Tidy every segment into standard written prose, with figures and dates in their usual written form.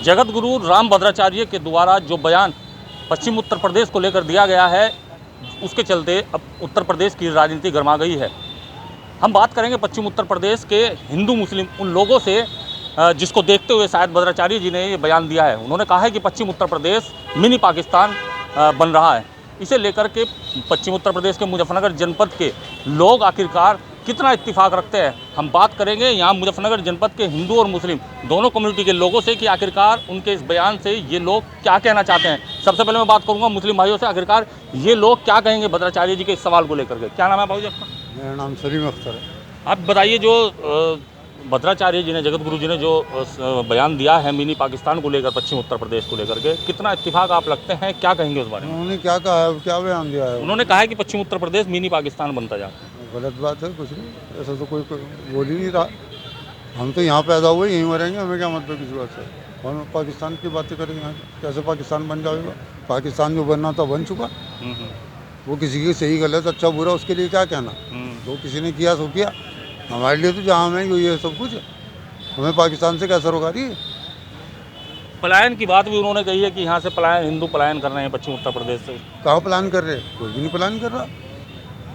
जगत गुरु रामभद्राचार्य के द्वारा जो बयान पश्चिम उत्तर प्रदेश को लेकर दिया गया है, उसके चलते अब उत्तर प्रदेश की राजनीति गर्मा गई है। हम बात करेंगे पश्चिम उत्तर प्रदेश के हिंदू मुस्लिम उन लोगों से जिसको देखते हुए शायद भद्राचार्य जी ने ये बयान दिया है। उन्होंने कहा है कि पश्चिम उत्तर प्रदेश मिनी पाकिस्तान बन रहा है। इसे लेकर के पश्चिम उत्तर प्रदेश के मुजफ्फरनगर जनपद के लोग आखिरकार कितना इत्तेफाक रखते हैं, हम बात करेंगे यहाँ मुजफ्फरनगर जनपद के हिंदू और मुस्लिम दोनों कम्युनिटी के लोगों से कि आखिरकार उनके इस बयान से ये लोग क्या कहना चाहते हैं। सबसे पहले मैं बात करूँगा मुस्लिम भाइयों से, आखिरकार ये लोग क्या कहेंगे भद्राचार्य जी के इस सवाल को लेकर के। क्या नाम है भाई जी आपका? मेरा नाम सलीम अख्तर है। आप बताइए, जो भद्राचार्य जी ने, जगत गुरु जी ने जो बयान दिया है मिनी पाकिस्तान को लेकर, पश्चिम उत्तर प्रदेश को लेकर के, कितना इत्तेफाक आप लगते हैं, क्या कहेंगे उस बारे में? उन्होंने क्या कहा है, क्या बयान दिया है? उन्होंने कहा है कि पश्चिम उत्तर प्रदेश मिनी पाकिस्तान बनता जा रहा है। गलत बात है, कुछ नहीं, ऐसा तो कोई बोल ही नहीं रहा। हम तो यहाँ पैदा हुए, यहीं मरेंगे, हमें क्या मतलब किसी बात से। हम पाकिस्तान की बातें करेंगे यहाँ, कैसे पाकिस्तान बन जाएगा? पाकिस्तान जो बनना था बन चुका। वो किसी की सही गलत अच्छा बुरा उसके लिए क्या कहना, जो किसी ने किया सो किया। हमारे लिए तो जहाँ में ये सब कुछ है, हमें पाकिस्तान से कैसे रोका रही है? पलायन की बात भी उन्होंने कही है कि यहाँ से पलायन, हिंदू पलायन कर रहे हैं पश्चिम उत्तर प्रदेश से। कहाँ प्लान कर रहे हैं? कोई भी नहीं प्लान कर रहा।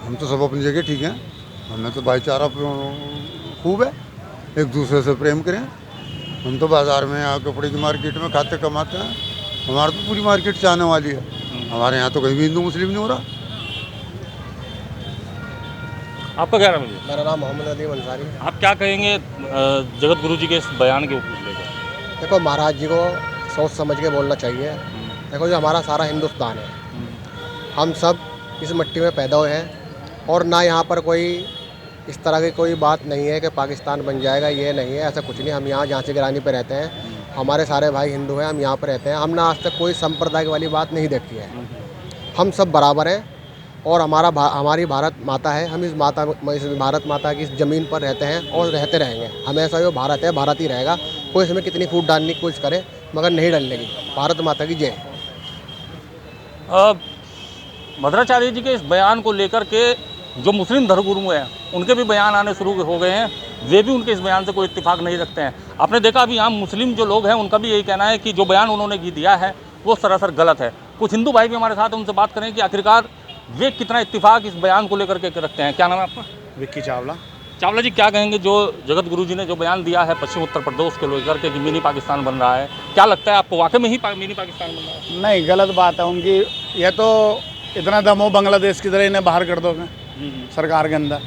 हम तो सब अपनी जगह ठीक हैं, हमें तो भाईचारा खूब है, एक दूसरे से प्रेम करें। हम तो बाज़ार में यहाँ कपड़े की मार्केट में खाते कमाते हैं, हमारी तो पूरी मार्केट से आने वाली है। हमारे यहाँ तो कहीं भी हिंदू मुस्लिम नहीं हो रहा। आपका क्या नाम है? मेरा नाम मोहम्मद अली अंसारी। आप क्या कहेंगे जगत गुरु जी के इस बयान के ऊपर लेकर? देखो, महाराज जी को सोच समझ के बोलना चाहिए। देखो, जो हमारा सारा हिंदुस्तान है, हम सब इस मिट्टी में पैदा हुए हैं और ना यहाँ पर कोई इस तरह की कोई बात नहीं है कि पाकिस्तान बन जाएगा, ये नहीं है, ऐसा कुछ नहीं। हम यहाँ झांसी गिरानी पे रहते हैं, हमारे सारे भाई हिंदू हैं, हम यहाँ पर रहते हैं। हमने आज तक कोई संप्रदाय वाली बात नहीं देखी है। हम सब बराबर हैं और हमारी भारत माता है। हम इस भारत माता की इस ज़मीन पर रहते हैं और रहते रहेंगे हमेशा। जो भारत है, भारत ही रहेगा। कोई इसमें कितनी फूट डालने की कोशिश करे मगर नहीं डलने की। भारत माता की जय। भद्राचार्य जी के इस बयान को लेकर के जो मुस्लिम धर्मगुरु हैं, उनके भी बयान आने शुरू हो गए हैं। वे भी उनके इस बयान से कोई इत्तेफाक नहीं रखते हैं। आपने देखा अभी यहाँ मुस्लिम जो लोग हैं, उनका भी यही कहना है कि जो बयान उन्होंने दिया है वो सरासर गलत है। कुछ हिंदू भाई भी हमारे साथ हैं, उनसे बात करें कि आखिरकार वे कितना इत्तेफाक इस बयान को लेकर के रखते हैं। क्या नाम है आपका? विक्की चावला। चावला जी, क्या कहेंगे जो जगत गुरु जी ने जो बयान दिया है पश्चिम उत्तर प्रदेश के लेकर के कि मिनी पाकिस्तान बन रहा है, क्या लगता है आपको, वाकई में ही मिनी पाकिस्तान बन रहा है? नहीं, गलत बात है उनकी। यह तो इतना दम हो बांग्लादेश की तरह इन्हें बाहर कर दोगे सरकार के अंदर।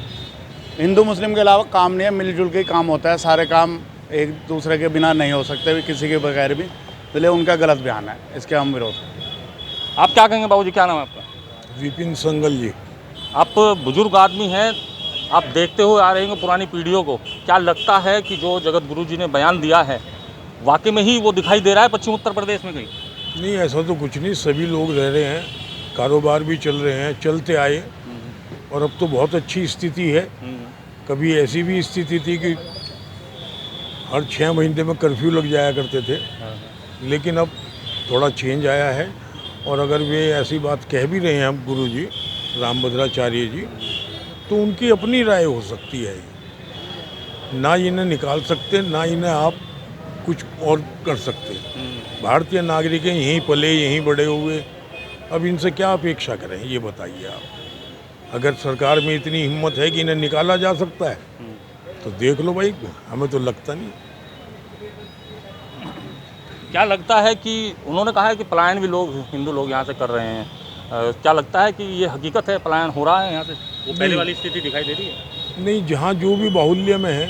हिंदू मुस्लिम के अलावा काम नहीं है, मिलजुल के काम होता है। सारे काम एक दूसरे के बिना नहीं हो सकते, किसी के बगैर भी। इसलिए उनका गलत बयान है, इसके हम विरोध करते। आप क्या कहेंगे बाबू जी, क्या नाम है आपका? विपिन संगल जी। आप बुजुर्ग आदमी हैं, आप देखते हुए आ रहे हैं पुरानी पीढ़ियों को। क्या लगता है कि जो जगत गुरु जी ने बयान दिया है वाकई में ही वो दिखाई दे रहा है पश्चिम उत्तर प्रदेश में कहीं? नहीं, ऐसा तो कुछ नहीं। सभी लोग रह रहे हैं, कारोबार भी चल रहे हैं, चलते आए, और अब तो बहुत अच्छी स्थिति है। कभी ऐसी भी स्थिति थी कि हर 6 महीने में कर्फ्यू लग जाया करते थे, लेकिन अब थोड़ा चेंज आया है। और अगर वे ऐसी बात कह भी रहे हैं हम गुरु जी रामभद्राचार्य जी, तो उनकी अपनी राय हो सकती है। ना इन्हें निकाल सकते, ना इन्हें आप कुछ और कर सकते। भारतीय नागरिक हैं, यहीं पले, यहीं बड़े हुए, अब इनसे क्या अपेक्षा करें, ये बताइए आप। अगर सरकार में इतनी हिम्मत है कि इन्हें निकाला जा सकता है तो देख लो भाई, हमें तो लगता नहीं। क्या लगता है कि उन्होंने कहा है कि पलायन भी लोग, हिंदू लोग यहाँ से कर रहे हैं, क्या लगता है कि ये हकीकत है, पलायन हो रहा है यहाँ से? वो पहले वाली स्थिति दिखाई दे रही है? नहीं, जहाँ जो भी बाहुल्य में है,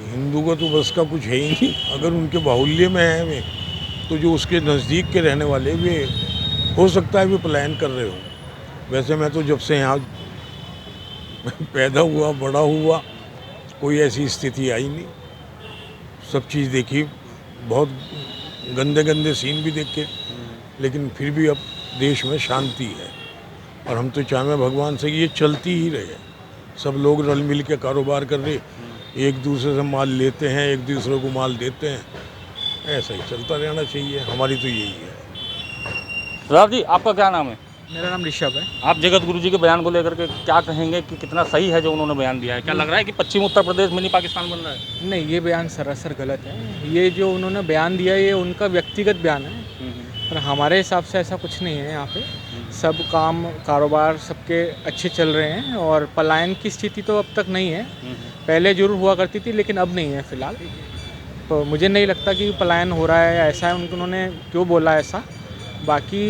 हिंदू का तो बस का कुछ है ही नहीं। अगर उनके बाहुल्य में है वे, तो जो उसके नज़दीक के रहने वाले वे, हो सकता है वे पलायन कर रहे हो। वैसे मैं तो जब से यहाँ पैदा हुआ, बड़ा हुआ, कोई ऐसी स्थिति आई नहीं। सब चीज़ देखी, बहुत गंदे गंदे सीन भी देखे, लेकिन फिर भी अब देश में शांति है। और हम तो चाहें भगवान से कि ये चलती ही रहे। सब लोग रल मिल के कारोबार कर रहे, एक दूसरे से माल लेते हैं, एक दूसरे को माल देते हैं, ऐसा ही चलता रहना चाहिए। हमारी तो यही है। सरदार जी, आपका क्या नाम है? मेरा नाम ऋषभ है। आप जगत गुरु जी के बयान को लेकर के क्या कहेंगे कि कितना सही है जो उन्होंने बयान दिया है? क्या लग रहा है कि पश्चिम उत्तर प्रदेश मिनी पाकिस्तान बन रहा है? नहीं, ये बयान सरासर गलत है। ये जो उन्होंने बयान दिया ये उनका व्यक्तिगत बयान है, पर हमारे हिसाब से ऐसा कुछ नहीं है। यहाँ पे सब काम कारोबार सबके अच्छे चल रहे हैं और पलायन की स्थिति तो अब तक नहीं है। पहले जरूर हुआ करती थी लेकिन अब नहीं है फ़िलहाल। तो मुझे नहीं लगता कि पलायन हो रहा है या ऐसा है। उन्होंने क्यों बोला ऐसा, बाकी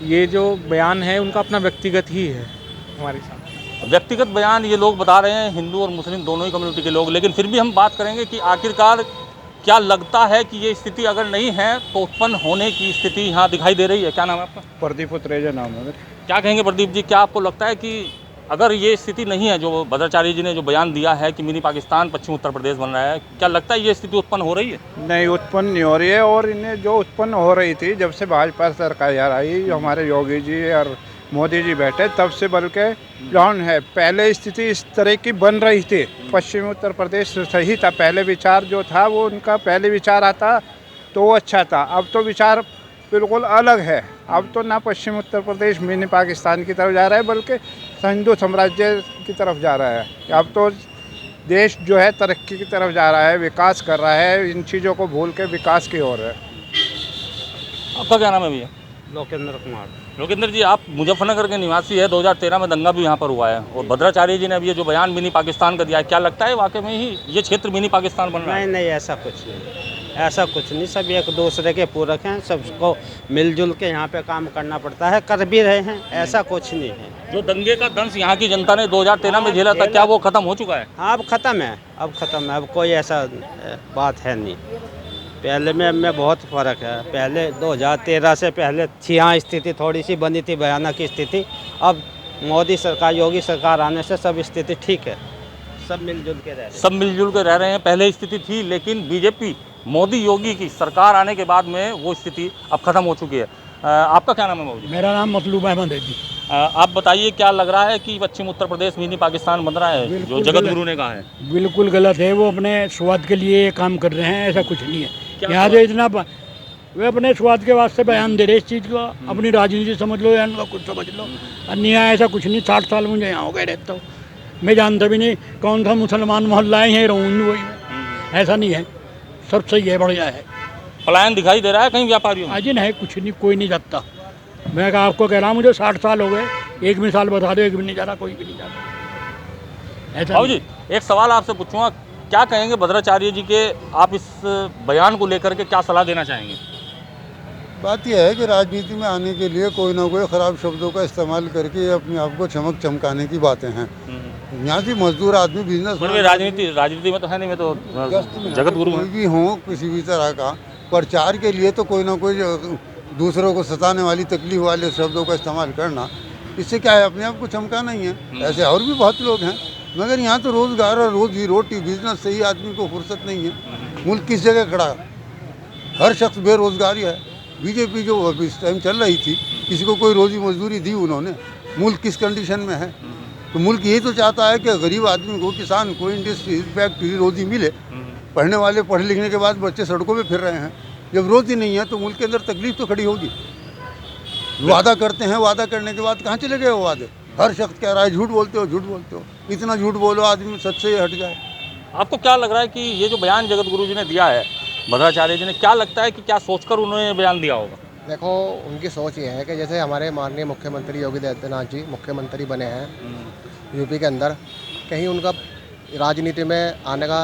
ये जो बयान है उनका अपना व्यक्तिगत ही है हमारे साथ। व्यक्तिगत बयान ये लोग बता रहे हैं, हिंदू और मुस्लिम दोनों ही कम्युनिटी के लोग, लेकिन फिर भी हम बात करेंगे कि आखिरकार क्या लगता है कि ये स्थिति अगर नहीं है तो उत्पन्न होने की स्थिति यहाँ दिखाई दे रही है। क्या नाम है आपका? प्रदीप उत्रेजा नाम है। क्या कहेंगे प्रदीप जी, क्या आपको लगता है कि अगर ये स्थिति नहीं है जो भद्राचार्य जी ने जो बयान दिया है कि मिनी पाकिस्तान पश्चिम उत्तर प्रदेश बन रहा है, क्या लगता है ये स्थिति उत्पन्न हो रही है? नहीं, उत्पन्न नहीं हो रही है। और इन्हें जो उत्पन्न हो रही थी जब से भाजपा सरकार आई, हमारे योगी जी और मोदी जी बैठे, तब से बल्कि डाउन है। पहले स्थिति इस तरह की बन रही थी। पश्चिमी उत्तर प्रदेश सही था, पहले विचार जो था वो उनका पहले विचार आता तो वो अच्छा था। अब तो विचार बिल्कुल अलग है। अब तो ना पश्चिम उत्तर प्रदेश मिनी पाकिस्तान की तरफ जा रहा है बल्कि हिंदू साम्राज्य की तरफ जा रहा है। अब तो देश जो है तरक्की की तरफ जा रहा है, विकास कर रहा है। इन चीज़ों को भूल के विकास की ओर है। आपका क्या नाम है भैया? लोकेंद्र कुमार। लोकेंद्र जी, आप मुजफ्फरनगर के निवासी है। 2013 में दंगा भी यहाँ पर हुआ है और भद्राचार्य जी ने अब ये जो बयान मिनी पाकिस्तान का दिया है, क्या लगता है वाकई में ही ये क्षेत्र मिनी पाकिस्तान बन रहा है? नहीं, ऐसा कुछ नहीं, ऐसा कुछ नहीं। सब एक दूसरे के पूरक हैं, सबको मिलजुल के यहाँ पे काम करना पड़ता है, कर भी रहे हैं। ऐसा कुछ नहीं है। जो दंगे का दंश यहाँ की जनता ने 2013 में झेला था, क्या वो खत्म हो चुका है? हाँ, अब ख़त्म है, अब ख़त्म है। अब कोई ऐसा बात है नहीं। पहले में बहुत फ़र्क है। पहले 2013 से पहले थी यहाँ स्थिति थोड़ी सी बनी थी, भयानक स्थिति। अब मोदी सरकार, योगी सरकार आने से सब स्थिति ठीक है, सब मिलजुल के रह रहे हैं। सब मिलजुल के रह रहे हैं। पहले स्थिति थी लेकिन बीजेपी मोदी योगी की सरकार आने के बाद में वो स्थिति अब खत्म हो चुकी है। आपका क्या नाम है बाबू? मेरा नाम मतलूब अहमद है जी। आप बताइए, क्या लग रहा है कि पश्चिम उत्तर प्रदेश मिनी पाकिस्तान बन रहा है जो जगत गुरु ने कहा है? बिल्कुल गलत है। वो अपने स्वाद के लिए काम कर रहे हैं, ऐसा कुछ नहीं है। यहाँ से इतना वे अपने स्वाद के वास्ते बयान दे रहे इस चीज़ को। अपनी राजनीति समझ लो या उनका कुछ समझ लो, अन्य ऐसा कुछ नहीं। 60 साल मुझे यहाँ हो गए रहता हूँ, मैं जानता भी नहीं कौन सा मुसलमान मोहल्ला है, यहीं रहूँ हिंदू वही। ऐसा नहीं है, सब सही है, बढ़िया है। पलायन दिखाई दे रहा है कहीं व्यापारियों में? अजिन है, कुछ नहीं, कोई नहीं जाता। मैं आपको कह रहा हूँ, मुझे 60 साल हो गए, एक मिसाल बता दो, एक भी नहीं जा रहा, कोई भी नहीं जा रहा। ऐसा बाबू जी, एक सवाल आपसे पूछूंगा, क्या कहेंगे भद्राचार्य जी के, आप इस बयान को लेकर के क्या सलाह देना चाहेंगे? बात यह है कि राजनीति में आने के लिए कोई ना कोई ख़राब शब्दों का इस्तेमाल करके अपने आप को चमक चमकाने की बातें हैं। यहाँ से मजदूर आदमी बिजनेस राजनीति में तो है नहीं, मैं तो जगत गुरु कोई भी हो किसी भी तरह का प्रचार के लिए तो कोई ना कोई दूसरों को सताने वाली तकलीफ वाले शब्दों का इस्तेमाल करना, इससे क्या है, अपने आप को चमकाना ही है। ऐसे और भी बहुत लोग हैं, मगर यहाँ तो रोज़गार और रोजी रोटी बिजनेस से ही आदमी को फुर्सत नहीं है। मुल्क किस जगह खड़ा है? हर शख्स बेरोजगार ही है। बीजेपी जो अभी इस टाइम चल रही थी, किसी को कोई रोजी मजदूरी दी उन्होंने? मुल्क किस कंडीशन में है? तो मुल्क यही तो चाहता है कि गरीब आदमी को, किसान को इंडस्ट्री फैक्ट्री रोजी मिले। पढ़ने वाले पढ़े लिखने के बाद बच्चे सड़कों पे फिर रहे हैं। जब रोजी नहीं है तो मुल्क के अंदर तकलीफ तो खड़ी होगी। वादा करते हैं, वादा करने के बाद कहाँ चले गए वो वादे? हर शख्स कह रहा है झूठ बोलते हो, झूठ बोलते हो। इतना झूठ बोलो आदमी सच से हट जाए। आपको क्या लग रहा है कि ये जो बयान जगत गुरु जी ने दिया है, भद्राचार्य जी ने, क्या लगता है कि क्या सोचकर उन्होंने बयान दिया होगा? देखो, उनकी सोच ये है कि जैसे हमारे माननीय मुख्यमंत्री योगी आदित्यनाथ जी मुख्यमंत्री बने हैं यूपी के अंदर, कहीं उनका राजनीति में आने का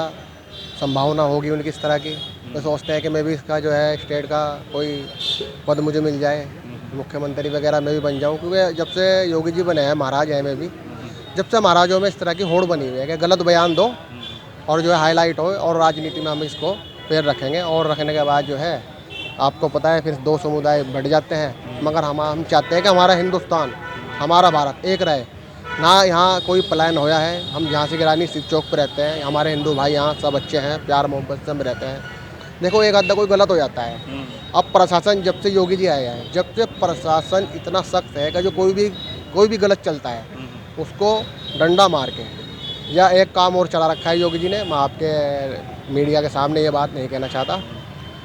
संभावना होगी उनकी इस तरह की, तो सोचते हैं कि मैं भी इसका जो है स्टेट का कोई पद मुझे मिल जाए, मुख्यमंत्री वगैरह मैं भी बन जाऊं। क्योंकि जब से योगी जी बने हैं, महाराज हैं, मैं भी जब से महाराजों में इस तरह की होड़ बनी हुई है कि गलत बयान दो और जो है हाईलाइट हो, और राजनीति में हम इसको पैर रखेंगे। और रखने के बाद जो है आपको पता है फिर दो समुदाय बढ़ जाते हैं। मगर हम चाहते हैं कि हमारा हिंदुस्तान, हमारा भारत एक रहे ना। यहाँ कोई पलायन होया है, हम यहाँ से गिरानी शिव चौक पर रहते हैं, हमारे हिंदू भाई यहाँ सब अच्छे हैं, प्यार मोहब्बत से हम रहते हैं। देखो, एक आधा कोई गलत हो जाता है। अब प्रशासन जब से योगी जी आए हैं, जब से प्रशासन इतना सख्त है कि जो कोई भी गलत चलता है उसको डंडा मार के, या एक काम और चला रखा है योगी जी ने, मैं आपके मीडिया के सामने ये बात नहीं कहना चाहता,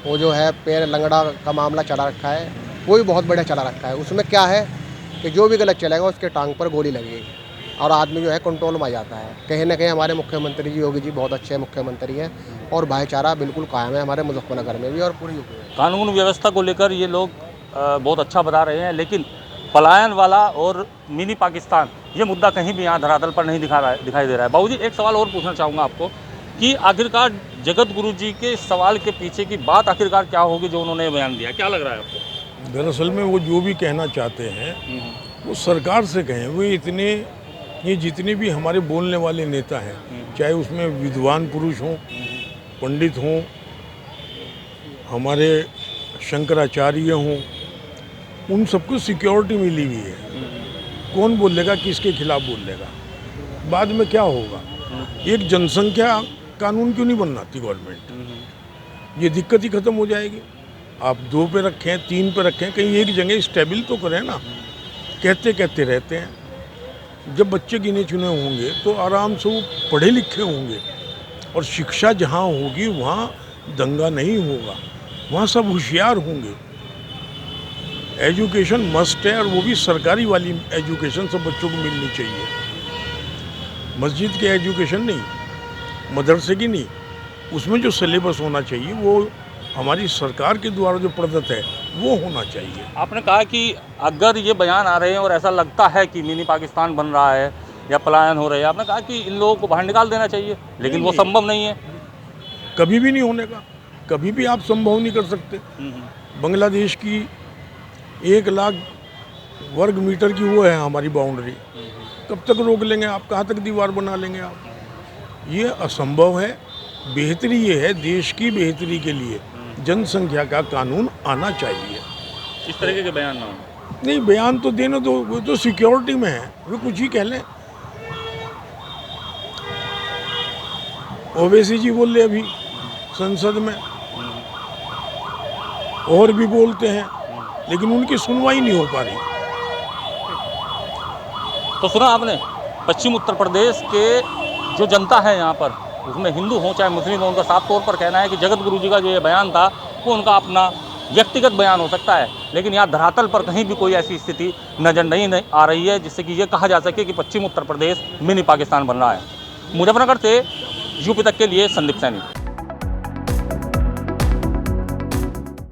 वो जो है पैर लंगड़ा का मामला चला रखा है, वो भी बहुत बढ़िया चला रखा है। उसमें क्या है कि जो भी गलत चलेगा उसके टांग पर गोली लगेगी और आदमी जो है कंट्रोल में आ जाता है। कहीं ना कहीं हमारे मुख्यमंत्री जी योगी जी बहुत अच्छे मुख्यमंत्री हैं और भाईचारा बिल्कुल कायम है हमारे मुजफ्फरनगर में भी और पूरी यूपी में। कानून व्यवस्था को लेकर ये लोग बहुत अच्छा बता रहे हैं, लेकिन पलायन वाला और मिनी पाकिस्तान ये मुद्दा कहीं भी यहाँ धरातल पर नहीं दिखाई दे रहा है। बाबूजी, एक सवाल और पूछना चाहूँगा आपको कि आखिरकार जगत गुरु जी के सवाल के पीछे की बात आखिरकार क्या होगी जो उन्होंने बयान दिया, क्या लग रहा है आपको? दरअसल में वो जो भी कहना चाहते हैं वो सरकार से कहें। वो ये जितने भी हमारे बोलने वाले नेता हैं, चाहे उसमें विद्वान पुरुष हों, पंडित हों, हमारे शंकराचार्य हों, उन सबको सिक्योरिटी मिली हुई है। कौन बोलेगा, किसके खिलाफ बोलेगा, बाद में क्या होगा? एक जनसंख्या कानून क्यों नहीं बनाती गवर्नमेंट? ये दिक्कत ही ख़त्म हो जाएगी। आप 2 पे रखें, 3 पे रखें, कहीं एक जगह स्टेबल तो करें ना। कहते रहते हैं। जब बच्चे गिने चुने होंगे तो आराम से वो पढ़े लिखे होंगे और शिक्षा जहाँ होगी वहाँ दंगा नहीं होगा, वहाँ सब होशियार होंगे। एजुकेशन मस्ट है और वो भी सरकारी वाली एजुकेशन सब बच्चों को मिलनी चाहिए। मस्जिद की एजुकेशन नहीं, मदरसे की नहीं, उसमें जो सिलेबस होना चाहिए वो हमारी सरकार के द्वारा जो प्रदत्त है वो होना चाहिए। आपने कहा कि अगर ये बयान आ रहे हैं और ऐसा लगता है कि मिनी पाकिस्तान बन रहा है या पलायन हो रहे हैं, आपने कहा कि इन लोगों को बाहर निकाल देना चाहिए, लेकिन वो संभव नहीं है। कभी भी नहीं होने का, कभी भी आप संभव नहीं कर सकते। बांग्लादेश की 1 लाख वर्ग मीटर की वो है हमारी बाउंड्री, कब तक रोक लेंगे आप? कहाँ तक दीवार बना लेंगे आप? ये असंभव है। बेहतरी ये है, देश की बेहतरी के लिए जनसंख्या का कानून आना चाहिए। इस तरीके के बयान ना हो। नहीं, बयान तो देने दो, वो तो सिक्योरिटी में है, वो कुछ ही कह लें। ओवैसी जी बोल रहे अभी संसद में, और भी बोलते हैं, लेकिन उनकी सुनवाई नहीं हो पा रही। तो सुना आपने, पश्चिम उत्तर प्रदेश के जो जनता है यहाँ पर, उसमें हिंदू हो चाहे मुस्लिम हो, उनका साफ तौर पर कहना है कि जगत गुरु जी का जो ये बयान था वो उनका अपना व्यक्तिगत बयान हो सकता है, लेकिन यहाँ धरातल पर कहीं भी कोई ऐसी स्थिति नजर नहीं आ रही है जिससे कि ये कहा जा सके कि पश्चिम उत्तर प्रदेश मिनी पाकिस्तान बन रहा है। मुजफ्फरनगर से यूपी तक के लिए संदीप सैनी।